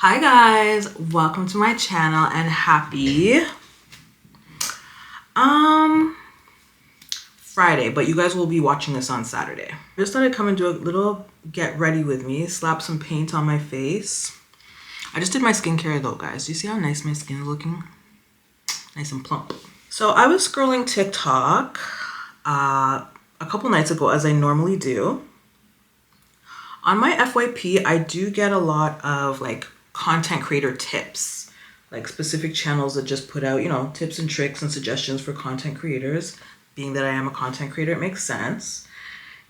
Hi guys, welcome to my channel and happy Friday, but you guys will be watching this on Saturday. I just thought I'd come and do a little get ready with me, slap some paint on my face. I just did my skincare though, guys. Do you see how nice my skin is looking? Nice and plump. So I was scrolling TikTok a couple nights ago, as I normally do. On my FYP, I do get a lot of like content creator tips, like specific channels that just put out, you know, tips and tricks and suggestions for content creators. Being that I am a content creator, it makes sense.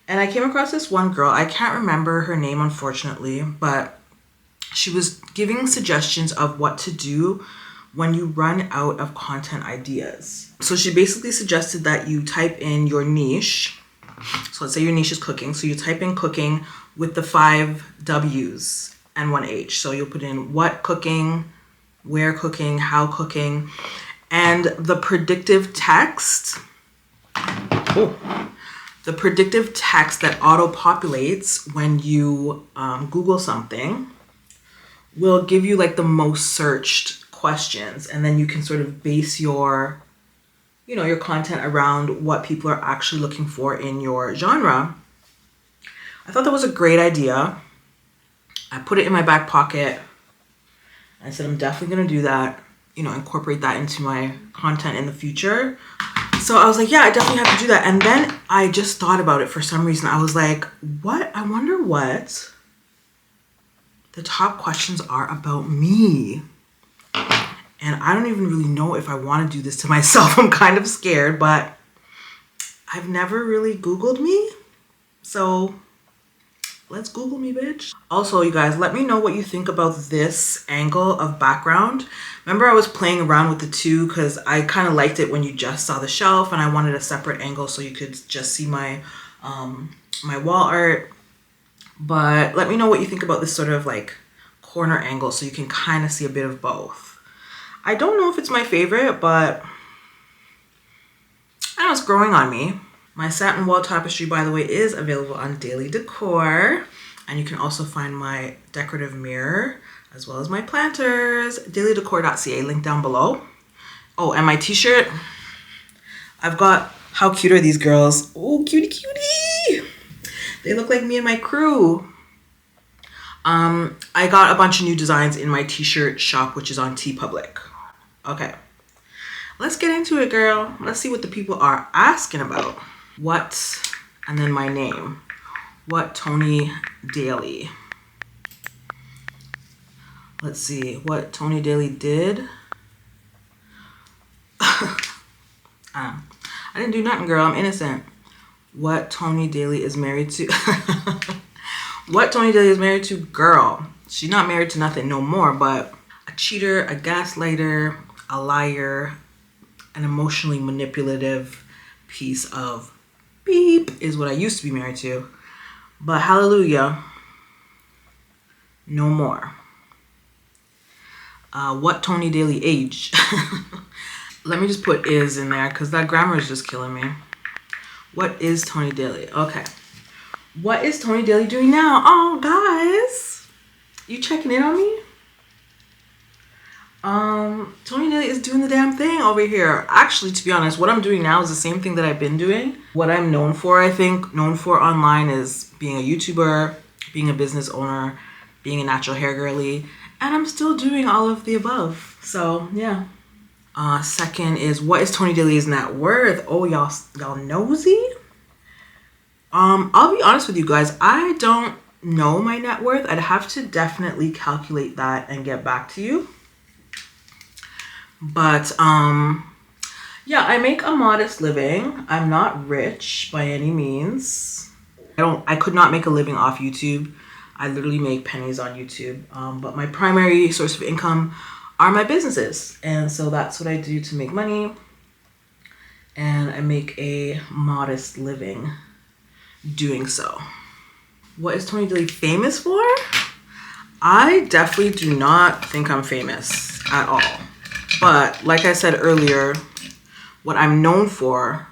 And I came across this one girl, I can't remember her name unfortunately, but she was giving suggestions of what to do when you run out of content ideas. So she basically suggested that you type in your niche. So let's say your niche is cooking. So you type in cooking with the 5 W's and 1 H. So you'll put in what cooking, where cooking, how cooking, and the predictive text. The predictive text that auto-populates when you Google something will give you like the most searched questions, and then you can sort of base your, you know, your content around what people are actually looking for in your genre. I thought that was a great idea. I put it in my back pocket. I said I'm definitely gonna do that, you know, incorporate that into my content in the future. So I was like, yeah, I definitely have to do that. And then I just thought about it for some reason. I was like, what? I wonder what the top questions are about me. And I don't even really know if I want to do this to myself. I'm kind of scared, but I've never really Googled me. So let's Google me, bitch. Also, you guys, let me know what you think about this angle of background. Remember I was playing around with the two because I kind of liked it when you just saw the shelf, and I wanted a separate angle so you could just see my my wall art. But let me know what you think about this sort of like corner angle so you can kind of see a bit of both. I don't know if it's my favorite, but I know it's growing on me. My satin wall tapestry, by the way, is available on Daily Decor. And you can also find my decorative mirror as well as my planters, dailydecor.ca, link down below. Oh, and my t-shirt. I've got, how cute are these girls? Oh, cutie, cutie. They look like me and my crew. I got a bunch of new designs in my t-shirt shop, which is on TeePublic. Okay, let's get into it, girl. Let's see what the people are asking about. What, and then my name. What Toni Daley. Let's see what Toni Daley did. I didn't do nothing, girl. I'm innocent. What Toni Daley is married to. What Toni Daley is married to, girl. She's not married to nothing no more, but a cheater, a gaslighter, a liar, an emotionally manipulative piece of beep is what I used to be married to. But hallelujah, no more. What Toni Daley age? Let me just put is in there because that grammar is just killing me. What is Toni Daley? Okay. What is Toni Daley doing now? Oh, guys, you checking in on me? Toni Daley is doing the damn thing over here. Actually, to be honest, what I'm doing now is the same thing that I've been doing. What I'm known for, I think, known for online is being a YouTuber, being a business owner, being a natural hair girly, and I'm still doing all of the above. So, yeah. Second is, what is Toni Daley's net worth? Oh, y'all nosy? I'll be honest with you guys. I don't know my net worth. I'd have to definitely calculate that and get back to you. But, yeah, I make a modest living. I'm not rich by any means. I could not make a living off YouTube. I literally make pennies on YouTube. But my primary source of income are my businesses. And so that's what I do to make money. And I make a modest living doing so. What is Toni Daley famous for? I definitely do not think I'm famous at all. But like I said earlier, what I'm known for,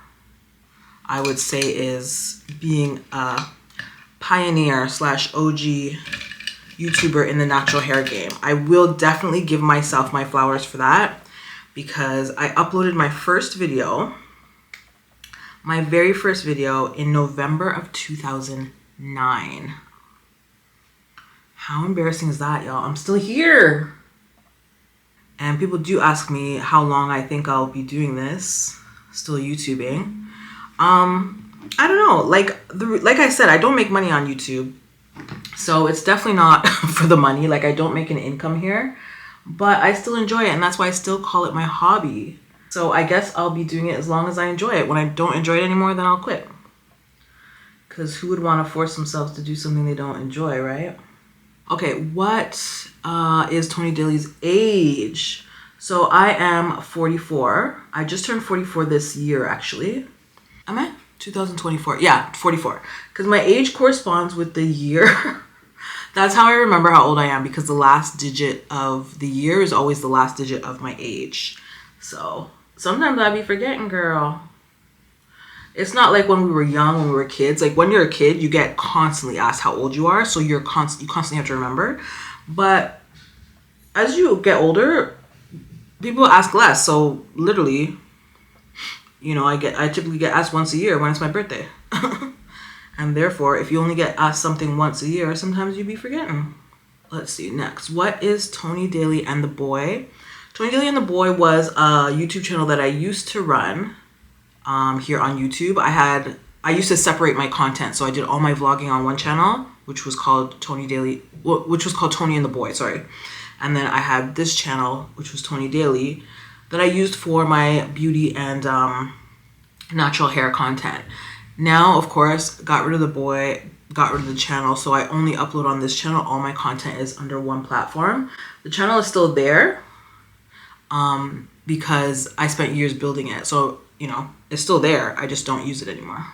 I would say, is being a pioneer / OG YouTuber in the natural hair game. I will definitely give myself my flowers for that because I uploaded my very first video in November of 2009. How embarrassing is that, y'all? I'm still here. And people do ask me how long I think I'll be doing this, still YouTubing. I don't know. Like I said, I don't make money on YouTube. So it's definitely not for the money. Like, I don't make an income here, but I still enjoy it. And that's why I still call it my hobby. So I guess I'll be doing it as long as I enjoy it. When I don't enjoy it anymore, then I'll quit. Because who would want to force themselves to do something they don't enjoy, right? Okay, what is Toni Dilly's age? So I am 44. I just turned 44 this year, actually. Am I? 2024. Yeah, 44. Because my age corresponds with the year. That's how I remember how old I am, because the last digit of the year is always the last digit of my age. So sometimes I be forgetting, girl. It's not like when we were young, when we were kids. Like, when you're a kid, you get constantly asked how old you are, so you constantly have to remember. But as you get older, people ask less. So literally, you know, I typically get asked once a year when it's my birthday. And therefore, if you only get asked something once a year, sometimes you'd be forgetting. Let's see, next. What is Toni Daley and the Boy? Toni Daley and the Boy was a YouTube channel that I used to run here on YouTube. I used to separate my content. So I did all my vlogging on one channel, which was called Toni Daley, which was called Toni and the Boy, sorry. And then I had this channel, which was Toni Daley, that I used for my beauty and natural hair content. Now, of course, got rid of the boy, got rid of the channel, so I only upload on this channel. All my content is under one platform. The channel is still there because I spent years building it. So, you know, it's still there. I just don't use it anymore.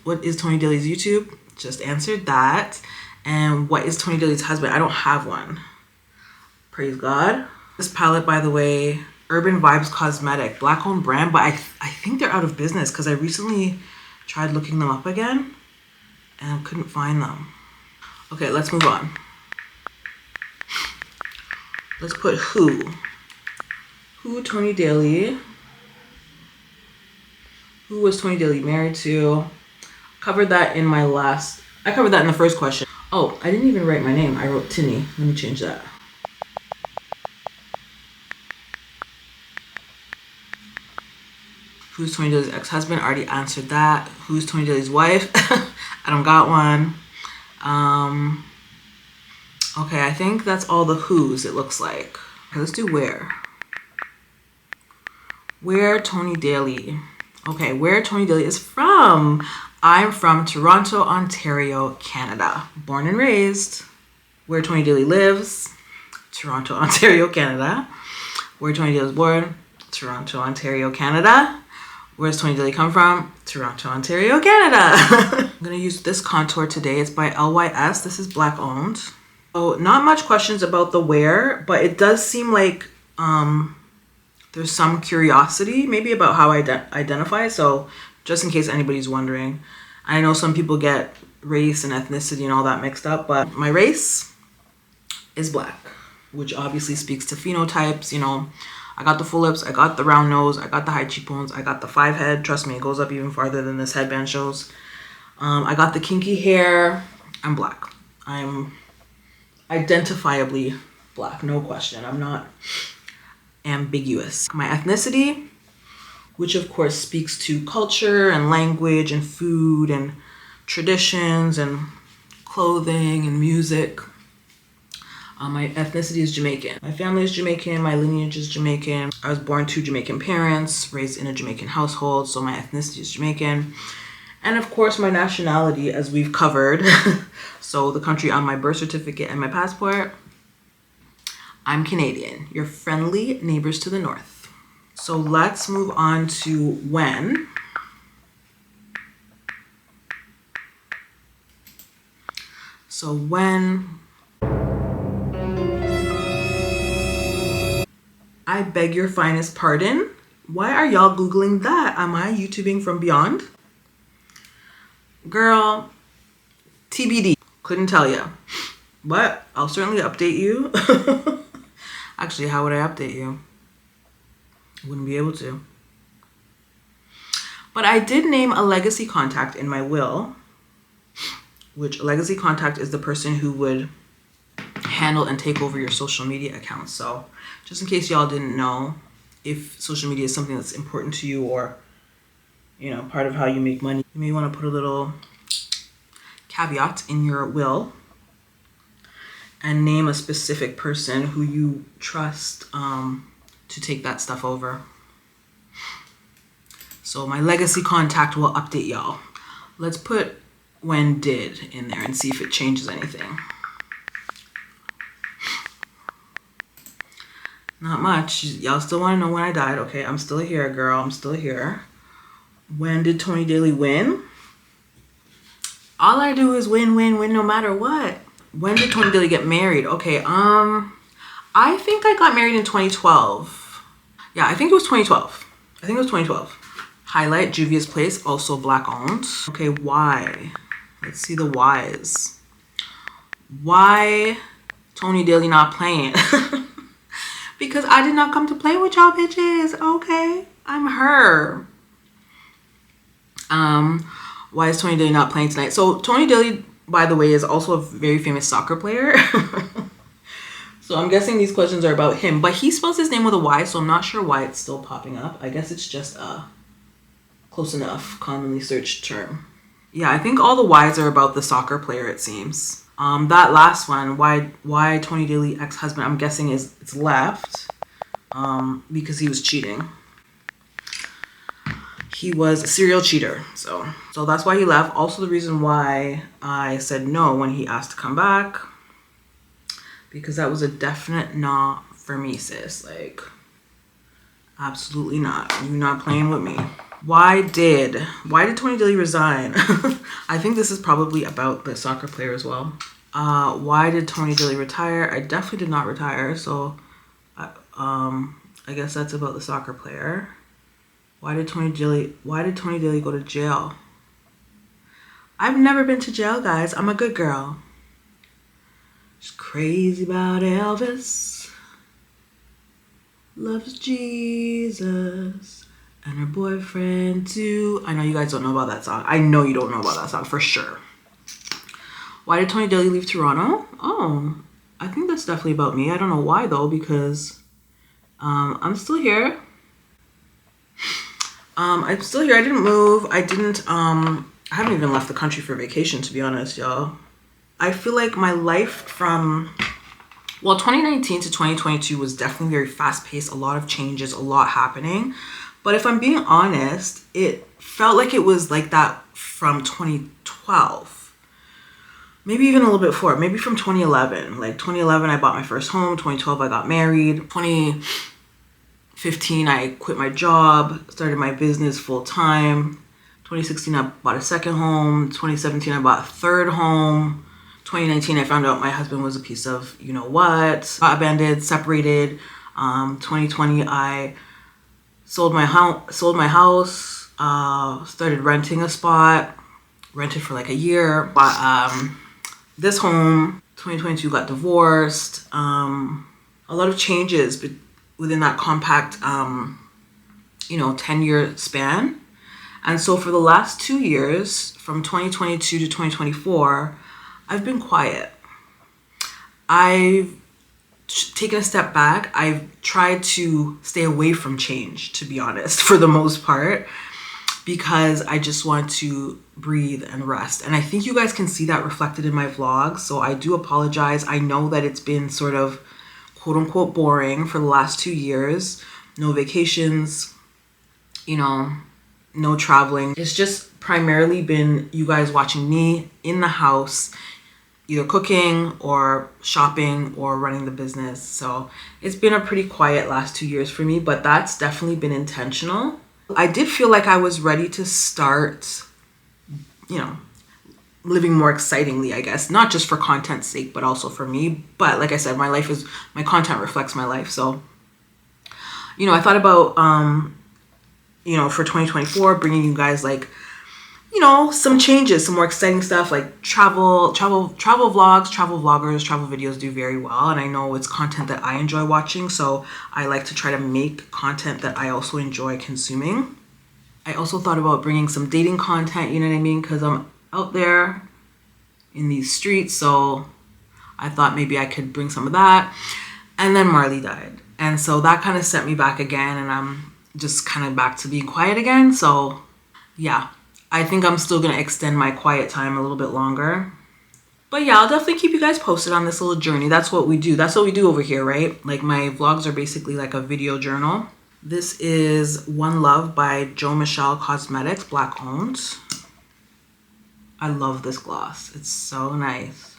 What is Toni Daley's YouTube? Just answered that. And what is Toni Daley's husband? I don't have one. Praise God. This palette, by the way, Urban Vibes Cosmetic, black-owned brand, but I think they're out of business because I recently tried looking them up again and I couldn't find them. Okay, let's move on. Let's put who. Who Toni Daley. Who was Toni Daley married to? Covered that in I covered that in the first question. Oh, I didn't even write my name. I wrote Tini. Let me change that. Who's Toni Daley's ex-husband? I already answered that. Who's Toni Daley's wife? I don't got one. Okay, I think that's all the who's, it looks like. Okay, let's do where. Where Toni Daley. Okay, where Toni Daley is from. I'm from Toronto, Ontario, Canada. Born and raised. Where Toni Daley lives. Toronto, Ontario, Canada. Where Toni Daley was born. Toronto, Ontario, Canada. Where's Toni Daley come from? Toronto, Ontario, Canada. I'm gonna use this contour today. It's by LYS. This is black owned. So not much questions about the where, but it does seem like there's some curiosity maybe about how I identify. So just in case anybody's wondering, I know some people get race and ethnicity and all that mixed up, but my race is black, which obviously speaks to phenotypes, you know. I got the full lips, I got the round nose, I got the high cheekbones, I got the 5 head. Trust me, it goes up even farther than this headband shows. I got the kinky hair. I'm black. I'm identifiably black, no question. I'm not ambiguous. My ethnicity, which of course speaks to culture and language and food and traditions and clothing and music. My ethnicity is Jamaican. My family is Jamaican. My lineage is Jamaican. I was born to Jamaican parents, raised in a Jamaican household, so my ethnicity is Jamaican. And of course, my nationality, as we've covered, so the country on my birth certificate and my passport, I'm Canadian. Your friendly neighbors to the north. So let's move on to when. So when... I beg your finest pardon. Why are y'all Googling that? Am I YouTubing from beyond? Girl, TBD. Couldn't tell you. But I'll certainly update you. Actually, how would I update you? I wouldn't be able to. But I did name a legacy contact in my will, which a legacy contact is the person who would handle and take over your social media accounts. So just in case y'all didn't know, if social media is something that's important to you, or you know, part of how you make money, you may want to put a little caveat in your will and name a specific person who you trust to take that stuff over. So my legacy contact will update y'all. Let's put when did in there and see if it changes anything. Not much. Y'all still want to know when I died. Okay, I'm still here, girl. I'm still here. When did Toni Dilly win? All I do is win, win, win no matter what. When did Toni Dilly get married? Okay, I think I got married in 2012. Yeah, I think it was 2012. I think it was 2012. Highlight, Juvia's Place, also black owned. Okay, why? Let's see the whys. Why Toni Dilly not playing? Because I did not come to play with y'all bitches, okay? I'm her. Why is Toni Dilly not playing tonight? So Toni Dilly, by the way, is also a very famous soccer player. So I'm guessing these questions are about him, but he spells his name with a Y, so I'm not sure why it's still popping up. I guess it's just a close enough commonly searched term. Yeah, I think all the Y's are about the soccer player, it seems. That last one, why Toni Dilly ex-husband, I'm guessing it's left because he was cheating. He was a serial cheater, so that's why he left. Also the reason why I said no when he asked to come back, because that was a definite nah for me, sis. Like, absolutely not. You're not playing with me. Why did Toni Dilly resign? I think this is probably about the soccer player as well. Why did Toni Dilly retire? I definitely did not retire, so I guess that's about the soccer player. Why did Toni Dilly go to jail? I've never been to jail, guys. I'm a good girl. She's crazy about Elvis. Loves Jesus. And her boyfriend too. I know you guys don't know about that song. I know you don't know about that song for sure. Why did Toni Dilly leave Toronto? Oh, I think that's definitely about me. I don't know why though, because I'm still here. I'm still here. I didn't move. I haven't even left the country for vacation, to be honest, y'all. I feel like my life from, well, 2019 to 2022 was definitely very fast paced. A lot of changes, a lot happening. But if I'm being honest, it felt like it was like that from 2012. Maybe even a little bit before. Maybe from 2011. Like 2011, I bought my first home. 2012, I got married. 2015, I quit my job, started my business full time. 2016, I bought a second home. 2017, I bought a third home. 2019, I found out my husband was a piece of you know what. Got abandoned, separated. 2020, I sold my house, started renting a spot, rented for like a year. Bought this home. 2022, got divorced. A lot of changes within that compact 10-year span. And so for the last 2 years, from 2022 to 2024, I've been quiet. I've taken a step back. I've tried to stay away from change, to be honest, for the most part, because I just want to breathe and rest. And I think you guys can see that reflected in my vlogs. So I do apologize. I know that it's been sort of quote unquote boring for the last 2 years. No vacations, no traveling. It's just primarily been you guys watching me in the house, either cooking or shopping or running the business. So it's been a pretty quiet last 2 years for me, but that's definitely been intentional. I did feel like I was ready to start, living more excitingly, I guess, not just for content's sake, but also for me. But like I said, my content reflects my life. So, I thought about, for 2024, bringing you guys like, you know, some changes, some more exciting stuff like travel vlogs, travel vloggers, travel videos do very well. And I know it's content that I enjoy watching. So I like to try to make content that I also enjoy consuming. I also thought about bringing some dating content, you know what I mean? Because I'm out there in these streets. So I thought maybe I could bring some of that. And then Marley died. And so that kind of set me back again. And I'm just kind of back to being quiet again. So yeah. I think I'm still going to extend my quiet time a little bit longer. But yeah, I'll definitely keep you guys posted on this little journey. That's what we do. That's what we do over here, right? Like my vlogs are basically like a video journal. This is One Love by Jo Michelle Cosmetics, black owned. I love this gloss. It's so nice.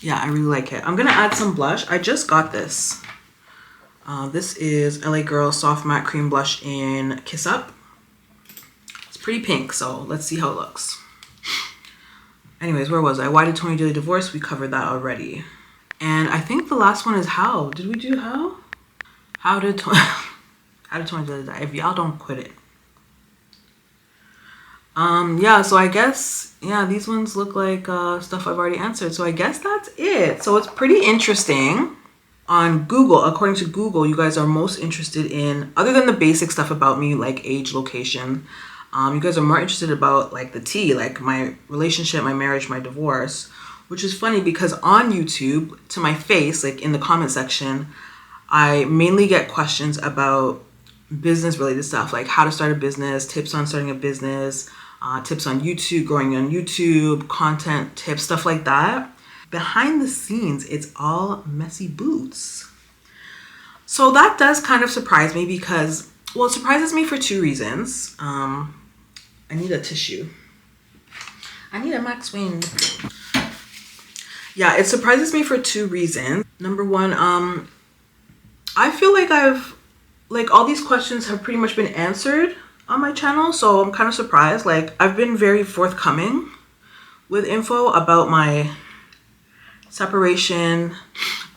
Yeah, I really like it. I'm going to add some blush. I just got this. This is LA Girl Soft Matte Cream Blush in Kiss Up. Pretty pink, so let's see how it looks. Anyways, where was I? Why did Toni Dilly divorce? We covered that already. And I think the last one is how. Did we do how? How did Toni Dilly die? If y'all don't quit it. Yeah, so I guess, yeah, these ones look like stuff I've already answered. So I guess that's it. So it's pretty interesting. On Google, according to Google, you guys are most interested in, other than the basic stuff about me, like age, location, you guys are more interested about like the tea, like my relationship, my marriage, my divorce, which is funny because on YouTube, to my face, like in the comment section, I mainly get questions about business related stuff, like how to start a business, tips on starting a business, tips on YouTube, growing on YouTube, content tips, stuff like that. Behind the scenes, it's all messy boots. So that does kind of surprise me because, well, it surprises me for two reasons. I need a tissue. I need a Max Wayne. Yeah, it surprises me for two reasons. Number one, I feel like all these questions have pretty much been answered on my channel. So I'm kind of surprised. Like I've been very forthcoming with info about my separation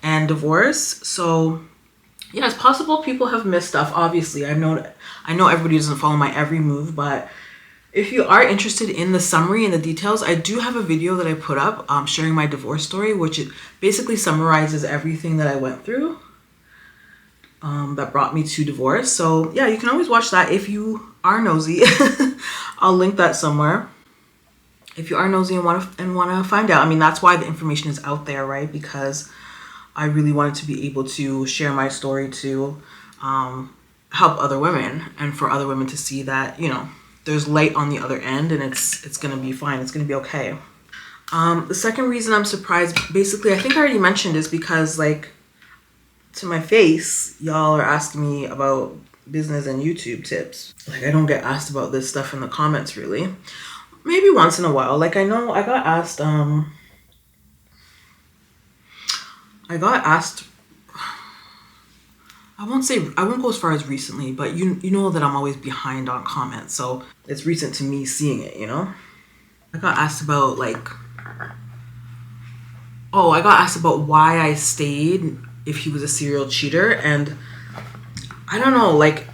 and divorce. So yeah, it's possible people have missed stuff. Obviously, I know everybody doesn't follow my every move, but if you are interested in the summary and the details, I do have a video that I put up sharing my divorce story, which it basically summarizes everything that I went through that brought me to divorce. So yeah, you can always watch that if you are nosy. I'll link that somewhere. If you are nosy and want to find out, I mean, that's why the information is out there, right? Because I really wanted to be able to share my story to help other women and for other women to see that, you know, there's light on the other end and it's going to be fine. It's going to be okay. The second reason I'm surprised, basically, I think I already mentioned, is because like to my face, y'all are asking me about business and YouTube tips. Like I don't get asked about this stuff in the comments really. Maybe once in a while. Like I know I got asked, I won't go as far as recently, but you know that I'm always behind on comments. So it's recent to me seeing it, you know? I got asked about why I stayed if he was a serial cheater. And I don't know, like,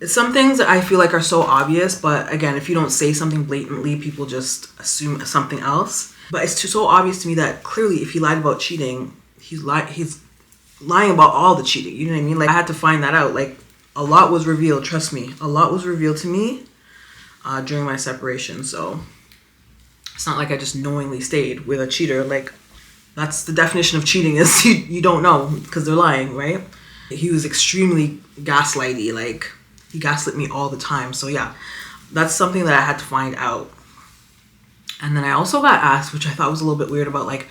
some things that I feel like are so obvious, but again, if you don't say something blatantly, people just assume something else. But it's so obvious to me that clearly if he lied about cheating, he's lying about all the cheating. You know what I mean? Like I had to find that out. Like a lot was revealed. Trust me, a lot was revealed to me during my separation. So it's not like I just knowingly stayed with a cheater. Like that's the definition of cheating, is you don't know because they're lying, right? He was extremely gaslighty. Like he gaslit me all the time. So yeah, that's something that I had to find out. And then I also got asked, which I thought was a little bit weird, about like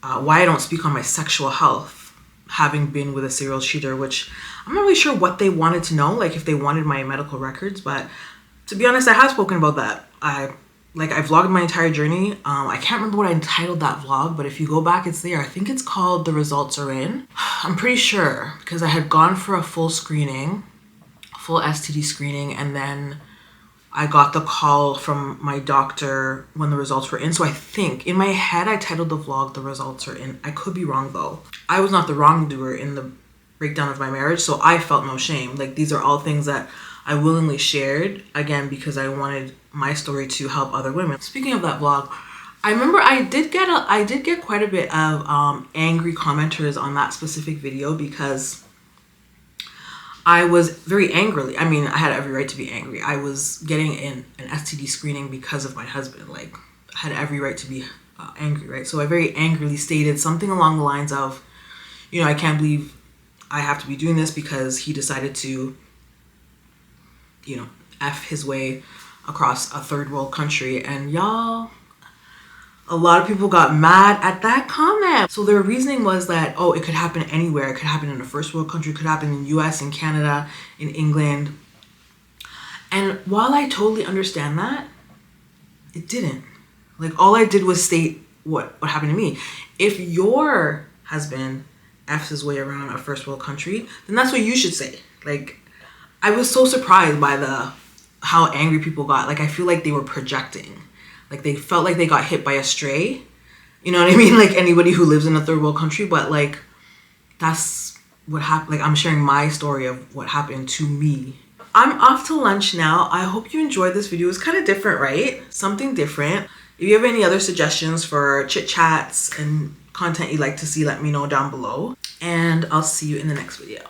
why I don't speak on my sexual health, having been with a serial cheater, which I'm not really sure what they wanted to know, like if they wanted my medical records. But to be honest, I have spoken about that. I vlogged my entire journey. I can't remember what I entitled that vlog, but if you go back, it's there. I think it's called The Results Are In. I'm pretty sure because I had gone for a full screening, full STD screening, and then I got the call from my doctor when the results were in. So I think in my head, I titled the vlog The Results Are In. I could be wrong though. I was not the wrongdoer in the breakdown of my marriage, so I felt no shame. Like these are all things that I willingly shared, again, because I wanted my story to help other women. Speaking of that vlog, I remember I did get quite a bit of angry commenters on that specific video because I was very angrily, I mean, I had every right to be angry. I was getting an STD screening because of my husband. Like, I had every right to be angry, right? So I very angrily stated something along the lines of, you know, I can't believe I have to be doing this because he decided to, you know, F his way across a third world country. And y'all, a lot of people got mad at that comment. So their reasoning was that, oh, it could happen anywhere. It could happen in a first world country. It could happen in the US, in Canada, in England. And while I totally understand that, it didn't. Like, all I did was state what happened to me. If your husband F's his way around a first world country, then that's what you should say. Like, I was so surprised by how angry people got. Like, I feel like they were projecting. Like, they felt like they got hit by a stray. You know what I mean? Like, anybody who lives in a third world country. But, like, that's what happened. Like, I'm sharing my story of what happened to me. I'm off to lunch now. I hope you enjoyed this video. It's kind of different, right? Something different. If you have any other suggestions for chit chats and content you'd like to see, let me know down below. And I'll see you in the next video.